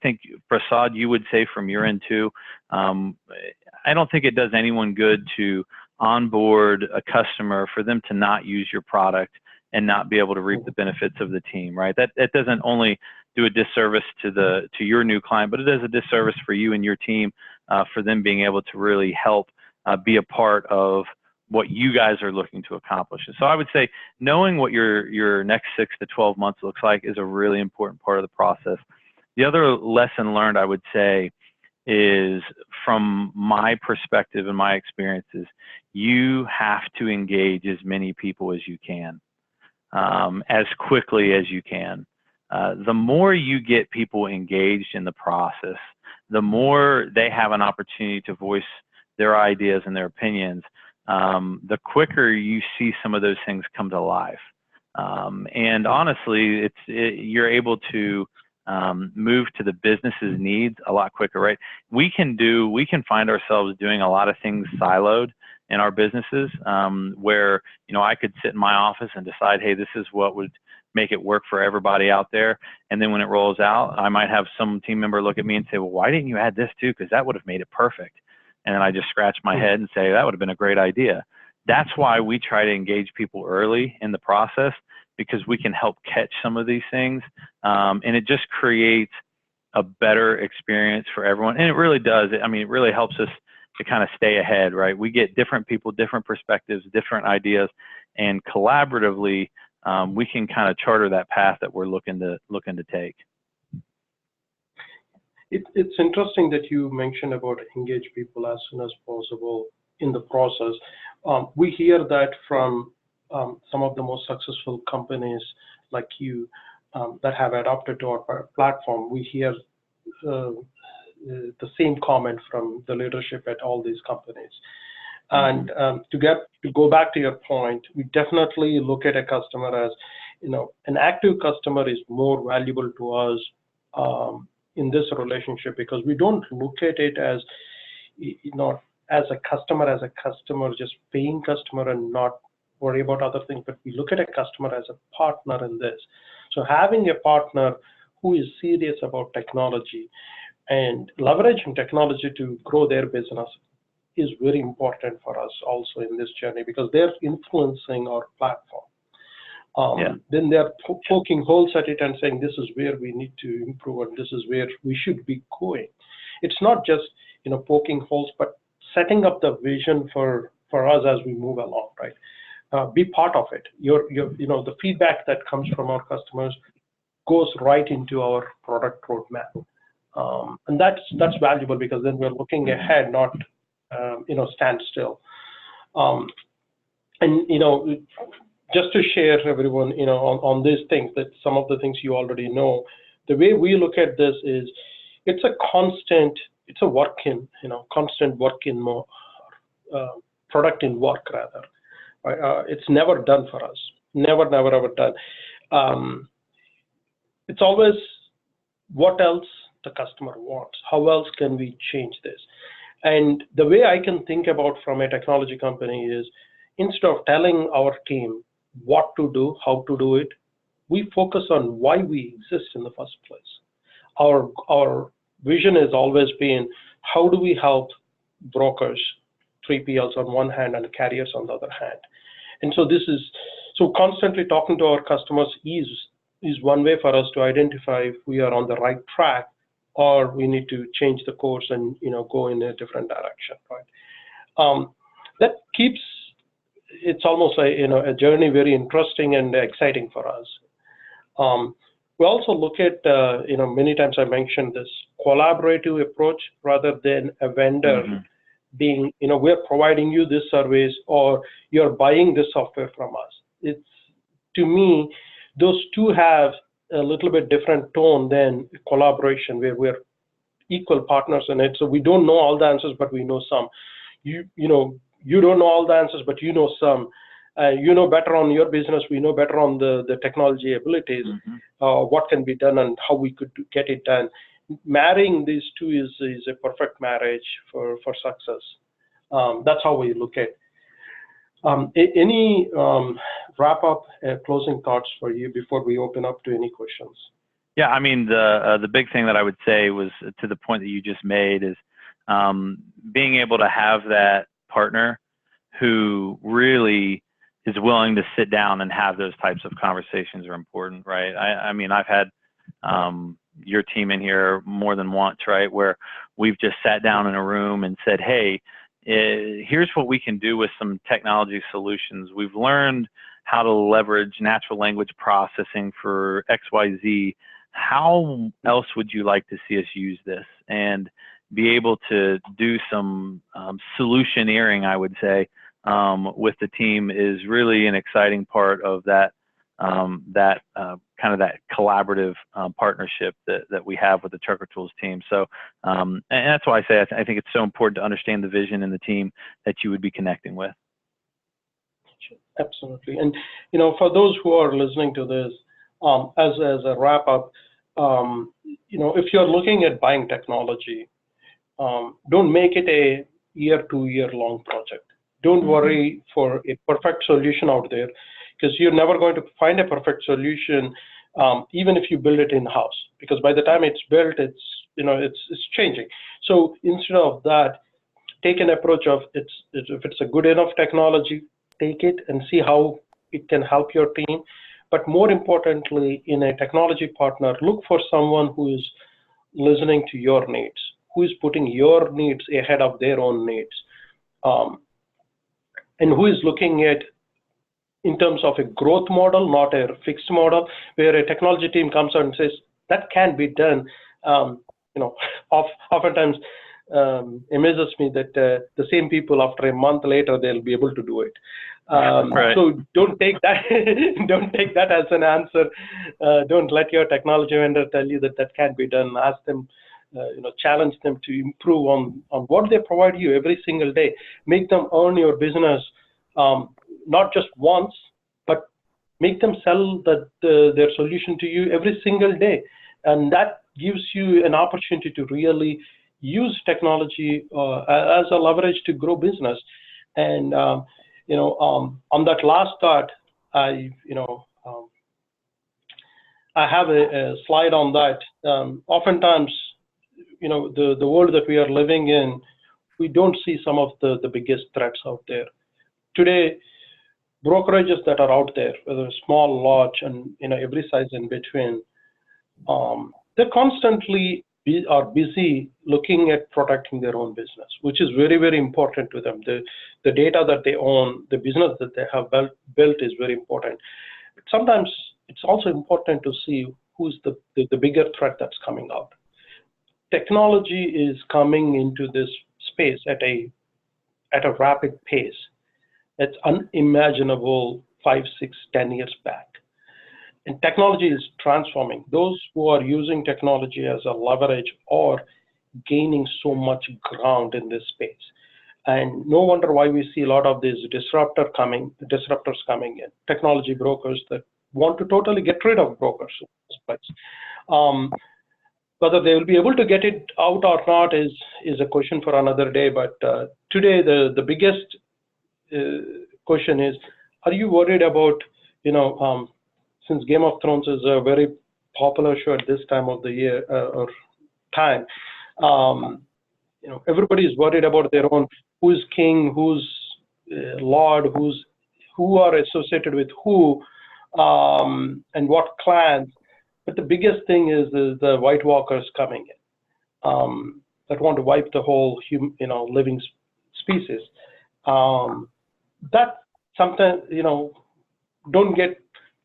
think, Prasad, you would say from your end too, I don't think it does anyone good to onboard a customer for them to not use your product and not be able to reap the benefits of the team, right? That doesn't only do a disservice to your new client, but it does a disservice for you and your team, for them being able to really help be a part of what you guys are looking to accomplish. And so I would say knowing what your next 6 to 12 months looks like is a really important part of the process. The other lesson learned, I would say, is from my perspective and my experiences, you have to engage as many people as you can, as quickly as you can. The more you get people engaged in the process, the more they have an opportunity to voice their ideas and their opinions, the quicker you see some of those things come to life. And honestly, you're able to move to the business's needs a lot quicker, right? We can find ourselves doing a lot of things siloed in our businesses, where, I could sit in my office and decide, hey, this is what would make it work for everybody out there. And then when it rolls out, I might have some team member look at me and say, well, why didn't you add this too? Because that would have made it perfect. And then I just scratch my head and say, that would have been a great idea. That's why we try to engage people early in the process, because we can help catch some of these things. And it just creates a better experience for everyone. And it really does. I mean, it really helps us to kind of stay ahead, right? We get different people, different perspectives, different ideas, and collaboratively, we can kind of charter that path that we're looking to take. It's interesting that you mentioned about engage people as soon as possible in the process. We hear that from some of the most successful companies like you that have adopted to our platform. We hear the same comment from the leadership at all these companies. And to go back to your point, we definitely look at a customer as, an active customer is more valuable to us in this relationship, because we don't look at it as, as a customer, just paying customer and not worry about other things, but we look at a customer as a partner in this. So having a partner who is serious about technology and leveraging technology to grow their business is very important for us also in this journey, because they're influencing our platform. Then they're poking holes at it and saying, this is where we need to improve, and this is where we should be going. It's not just, poking holes, but setting up the vision for us as we move along, right? Be part of it. The feedback that comes from our customers goes right into our product roadmap. And that's valuable, because then we're looking ahead, not stand still. And just to share everyone, on these things, that some of the things you already know, the way we look at this is it's a constant, it's a work in, constant work in more, product in work rather. It's never done for us, never ever done. It's always what else the customer wants, how else can we change this? And the way I can think about from a technology company is, instead of telling our team what to do, how to do it, we focus on why we exist in the first place. Our vision has always been, how do we help brokers, 3PLs on one hand and carriers on the other hand? And so so constantly talking to our customers is one way for us to identify if we are on the right track or we need to change the course and go in a different direction, right? That keeps, it's almost a journey very interesting and exciting for us. We also look at, many times I mentioned this collaborative approach rather than a vendor being, we're providing you this service or you're buying this software from us. It's, to me, those two have a little bit different tone than collaboration, where we're equal partners in it. So we don't know all the answers, but we know some. You don't know all the answers, but you know some. You know better on your business. We know better on the technology abilities, what can be done and how we could get it done. Marrying these two is a perfect marriage for success. That's how we look at. Any wrap-up closing thoughts for you before we open up to any questions? Yeah, I mean, the big thing that I would say was, to the point that you just made, is being able to have that partner who really is willing to sit down and have those types of conversations are important, right? I mean, I've had your team in here more than once, right, where we've just sat down in a room and said, hey, here's what we can do with some technology solutions. We've learned how to leverage natural language processing for XYZ. How else would you like to see us use this? And be able to do some solutioneering, I would say, with the team is really an exciting part of that kind of that collaborative partnership that we have with the Trucker Tools team. So, and that's why I say I think it's so important to understand the vision in the team that you would be connecting with. Absolutely. And, for those who are listening to this, as a wrap up, if you're looking at buying technology, don't make it a year, 2 year long project. Don't worry for a perfect solution out there, because you're never going to find a perfect solution, even if you build it in-house, because by the time it's built, it's changing. So instead of that, take an approach of if it's a good enough technology, take it and see how it can help your team. But more importantly, in a technology partner, look for someone who is listening to your needs, who is putting your needs ahead of their own needs, and who is looking at in terms of a growth model, not a fixed model, where a technology team comes out and says, that can be done. Oftentimes amazes me that the same people, after a month later, they'll be able to do it. Right. So don't take that don't take that as an answer. Don't let your technology vendor tell you that can't be done. Ask them, challenge them to improve on what they provide you every single day. Make them earn your business, not just once, but make them sell their solution to you every single day. And that gives you an opportunity to really use technology as a leverage to grow business. And on that last thought, I have a slide on that. Oftentimes, the world that we are living in, we don't see some of the biggest threats out there. Today, brokerages that are out there, whether small, large, and every size in between, they're constantly are busy looking at protecting their own business, which is very, very important to them. The data that they own, the business that they have built is very important. But sometimes it's also important to see who's the bigger threat that's coming out. Technology is coming into this space at a rapid pace. It's unimaginable 5, 6, 10 years back. And technology is transforming. Those who are using technology as a leverage are gaining so much ground in this space. And no wonder why we see a lot of these disruptors coming in, technology brokers that want to totally get rid of brokers in this place. Whether they will be able to get it out or not is a question for another day. But today, the biggest question is, are you worried about, since Game of Thrones is a very popular show at this time of the year or time, everybody is worried about their own, who's king, who's lord, who are associated with who, and what clans. But the biggest thing is the White Walkers coming in that want to wipe the whole living species. That sometimes don't get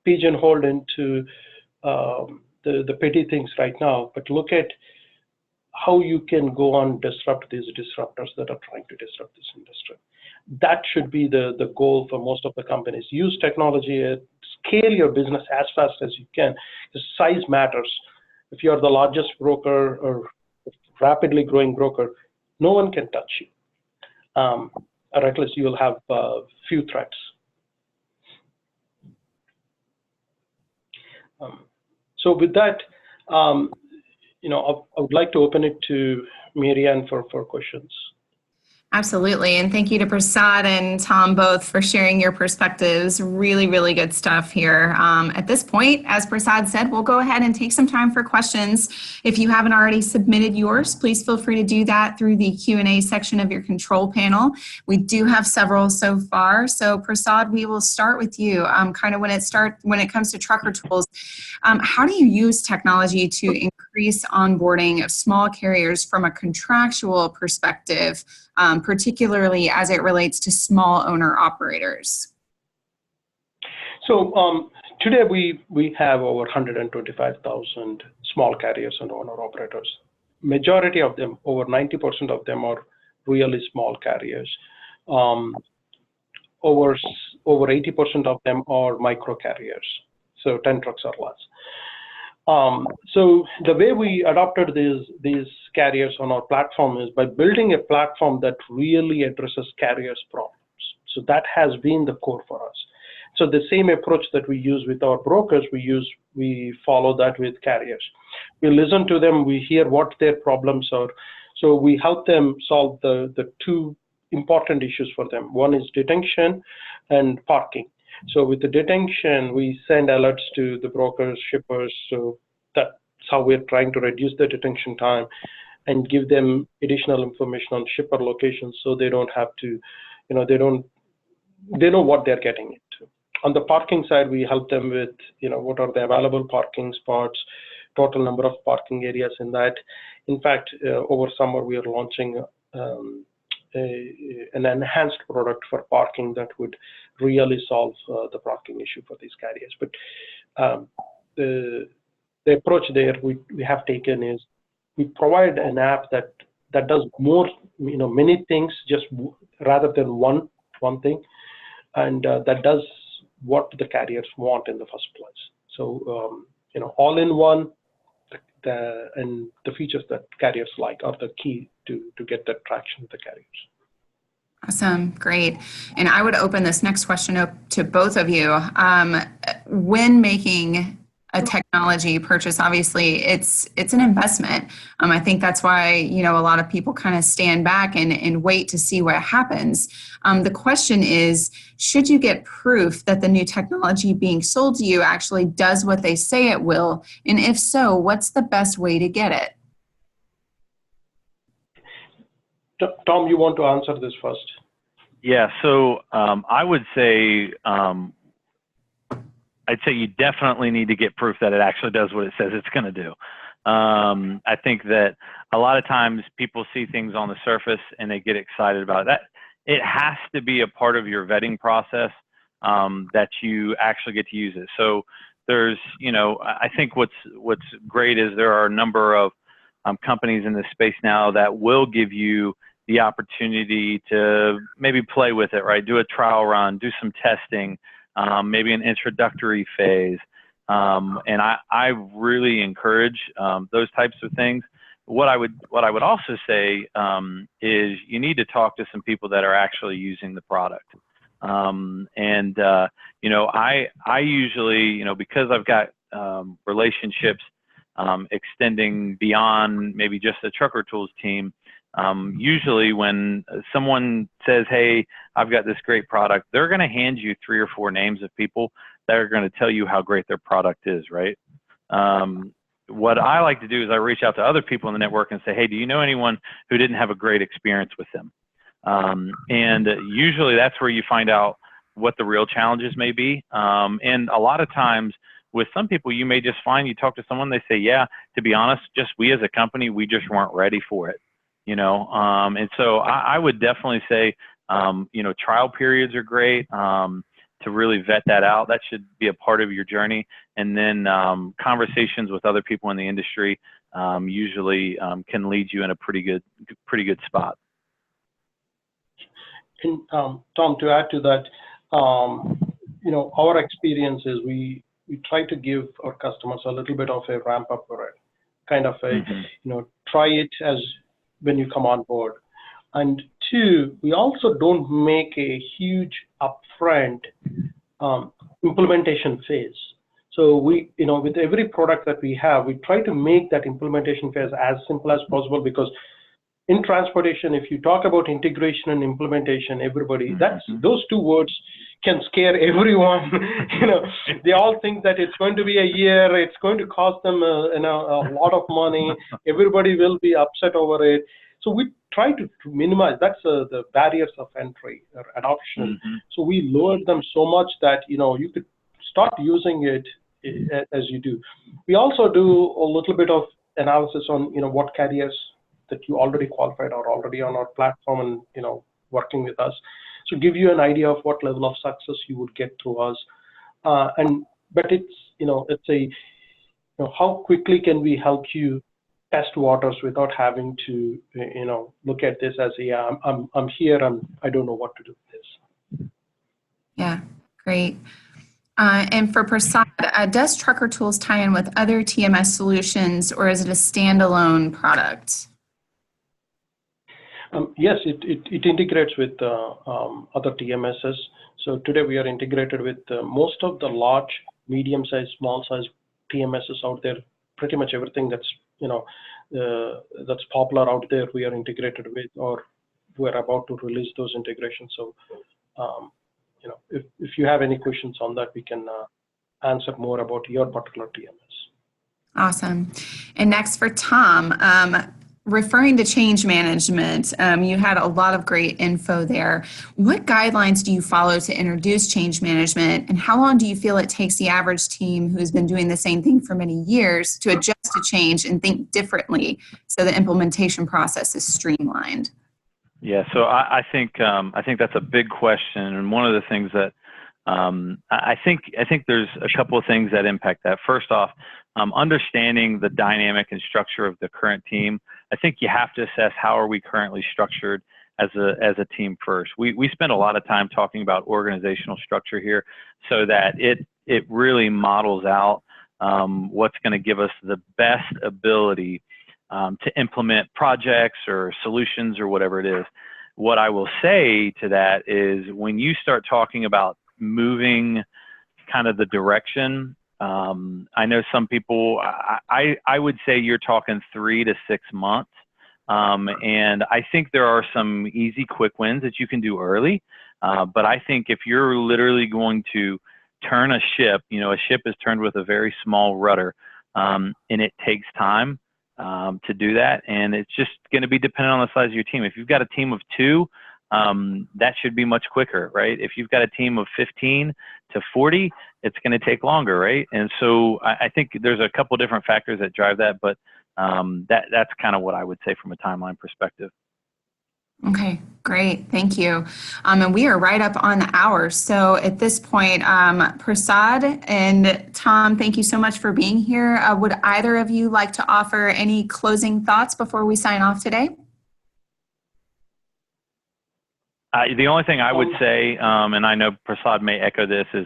pigeonholed into the petty things right now, but look at how you can go on disrupt these disruptors that are trying to disrupt this industry. That should be the goal for most of the companies. Use technology, scale your business as fast as you can, because size matters. If you are the largest broker or rapidly growing broker, no one can touch you. Or at least you will have few threats. So with that, I would like to open it to Marianne for questions. Absolutely. And thank you to Prasad and Tom both for sharing your perspectives. Really, really good stuff here. At this point, as Prasad said, we'll go ahead and take some time for questions. If you haven't already submitted yours, please feel free to do that through the Q&A section of your control panel. We do have several so far. So Prasad, we will start with you. Kind of when it comes to trucker tools, how do you use technology to increase onboarding of small carriers from a contractual perspective, particularly as it relates to small owner operators? So today we have over 125,000 small carriers and owner operators. Majority of them, over 90% of them, are really small carriers. Over 80% of them are micro carriers, so 10 trucks or less. So the way we adopted these carriers on our platform is by building a platform that really addresses carriers' problems. So that has been the core for us. So the same approach that we use with our brokers, we follow that with carriers. We listen to them, we hear what their problems are. So we help them solve the two important issues for them. One is detention and parking. So with the detention, we send alerts to the brokers, shippers. So that's how we're trying to reduce the detention time and give them additional information on shipper locations, so they don't have to, they know what they're getting into. On the parking side, we help them with, what are the available parking spots, total number of parking areas in that. In fact, over summer, we are launching an enhanced product for parking that would really solve the parking issue for these carriers. But the approach there we have taken is we provide an app that does more, many things, just rather than one thing, and that does what the carriers want in the first place. So all in one, and the features that carriers like are the key to get that traction with the carriers. Awesome, great. And I would open this next question up to both of you. When making a technology purchase, obviously it's an investment. I think that's why, a lot of people kind of stand back and wait to see what happens. The question is, should you get proof that the new technology being sold to you actually does what they say it will? And if so, what's the best way to get it? Tom, you want to answer this first? Yeah, so I would say, I'd say you definitely need to get proof that it actually does what it says it's going to do. I think that a lot of times people see things on the surface and they get excited about that. It has to be a part of your vetting process that you actually get to use it. So there's, I think what's great is there are a number of companies in this space now that will give you the opportunity to maybe play with it, right? Do a trial run, do some testing, maybe an introductory phase. And I really encourage those types of things. What I would also say is you need to talk to some people that are actually using the product. You know, I usually, you know, because I've got relationships extending beyond maybe just the Trucker Tools team, usually when someone says, hey, I've got this great product, they're going to hand you 3 or 4 names of people that are going to tell you how great their product is, right? What I like to do is I reach out to other people in the network and say, hey, do you know anyone who didn't have a great experience with them? And usually that's where you find out what the real challenges may be. And a lot of times with some people, you may just find, you talk to someone, they say, yeah, to be honest, just we as a company, we just weren't ready for it, you know? And so I would definitely say, you know, trial periods are great. To really vet that out. That should be a part of your journey. And then conversations with other people in the industry usually can lead you in a pretty good spot. And Tom, to add to that, you know, our experience is we try to give our customers a little bit of a ramp up or a kind of a, you know, try it as when you come on board. And 2, we also don't make a huge upfront implementation phase. So we, you know, with every product that we have, we try to make that implementation phase as simple as possible, because in transportation, if you talk about integration and implementation, everybody, those 2 words can scare everyone. You know, they all think that it's going to be a year, it's going to cost them you know, a lot of money, everybody will be upset over it. So we try to minimize, that's the barriers of entry or adoption. So we lowered them so much that, you know, you could start using it as you do. We also do a little bit of analysis on, you know, what carriers that you already qualified are already on our platform and, you know, working with us. So give you an idea of what level of success you would get through us. But it's, you know, it's a, you know, how quickly can we help you test waters without having to, you know, look at this as a, yeah, I'm here, I don't know what to do with this. Yeah, great. And for Prasad, does Trucker Tools tie in with other TMS solutions, or is it a standalone product? Yes, it integrates with other TMSs. So today we are integrated with most of the large, medium-sized, small-sized TMSs out there. Pretty much everything that's, you know, that's popular out there, we are integrated with, or we're about to release those integrations. So, you know, if you have any questions on that, we can answer more about your particular TMS. Awesome. And next for Tom, referring to change management, you had a lot of great info there. What guidelines do you follow to introduce change management, and how long do you feel it takes the average team who's been doing the same thing for many years to adjust to change and think differently so the implementation process is streamlined? Yeah, so I think that's a big question, and one of the things that I think there's a couple of things that impact that. First off, understanding the dynamic and structure of the current team. I think you have to assess how are we currently structured as a team first. We spend a lot of time talking about organizational structure here, so that it really models out what's going to give us the best ability to implement projects or solutions or whatever it is. What I will say to that is, when you start talking about moving kind of the direction, I know some people, I would say you're talking 3 to 6 months. And I think there are some easy, quick wins that you can do early. But I think if you're literally going to turn a ship, you know, a ship is turned with a very small rudder, and it takes time to do that. And it's just going to be dependent on the size of your team. If you've got a team of 2, that should be much quicker, right? If you've got a team of 15 to 40, it's going to take longer, right? And so I think there's a couple different factors that drive that, but that's kind of what I would say from a timeline perspective. Okay, great. Thank you. And we are right up on the hour. So at this point, Prasad and Tom, thank you so much for being here. Would either of you like to offer any closing thoughts before we sign off today? The only thing I would say, and I know Prasad may echo this, is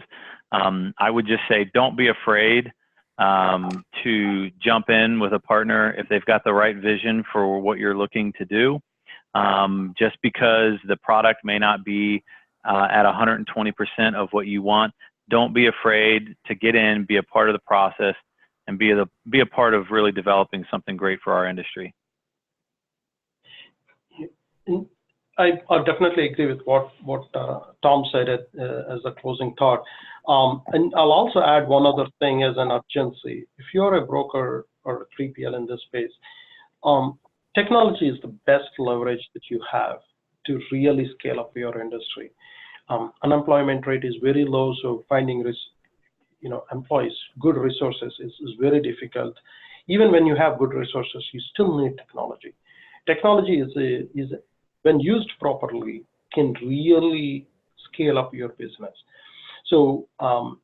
I would just say don't be afraid to jump in with a partner if they've got the right vision for what you're looking to do. Just because the product may not be at 120% of what you want, don't be afraid to get in, be a part of the process, and be a part of really developing something great for our industry. I definitely agree with what Tom said as a closing thought. And I'll also add one other thing as an urgency. If you're a broker or a 3PL in this space, technology is the best leverage that you have to really scale up your industry. Unemployment rate is very low, so finding employees, good resources is very difficult. Even when you have good resources, you still need technology. Technology is when used properly, can really scale up your business. So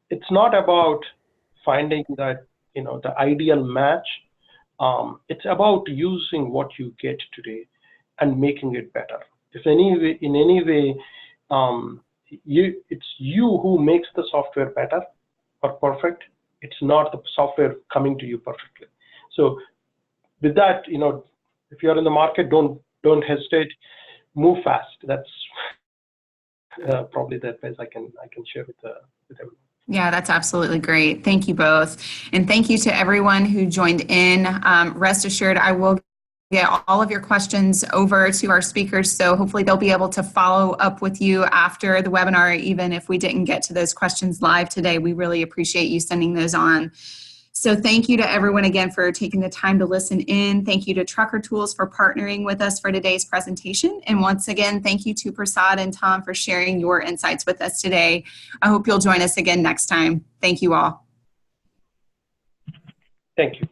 it's not about finding that the ideal match. It's about using what you get today and making it better. If in any way, it's you who makes the software better or perfect. It's not the software coming to you perfectly. So with that, if you're in the market, don't hesitate. Move fast. That's probably the advice I can share with everyone. Yeah, that's absolutely great. Thank you both. And thank you to everyone who joined in. Rest assured, I will get all of your questions over to our speakers. So hopefully they'll be able to follow up with you after the webinar, even if we didn't get to those questions live today. We really appreciate you sending those on. So thank you to everyone again for taking the time to listen in. Thank you to Trucker Tools for partnering with us for today's presentation. And once again, thank you to Prasad and Tom for sharing your insights with us today. I hope you'll join us again next time. Thank you all. Thank you.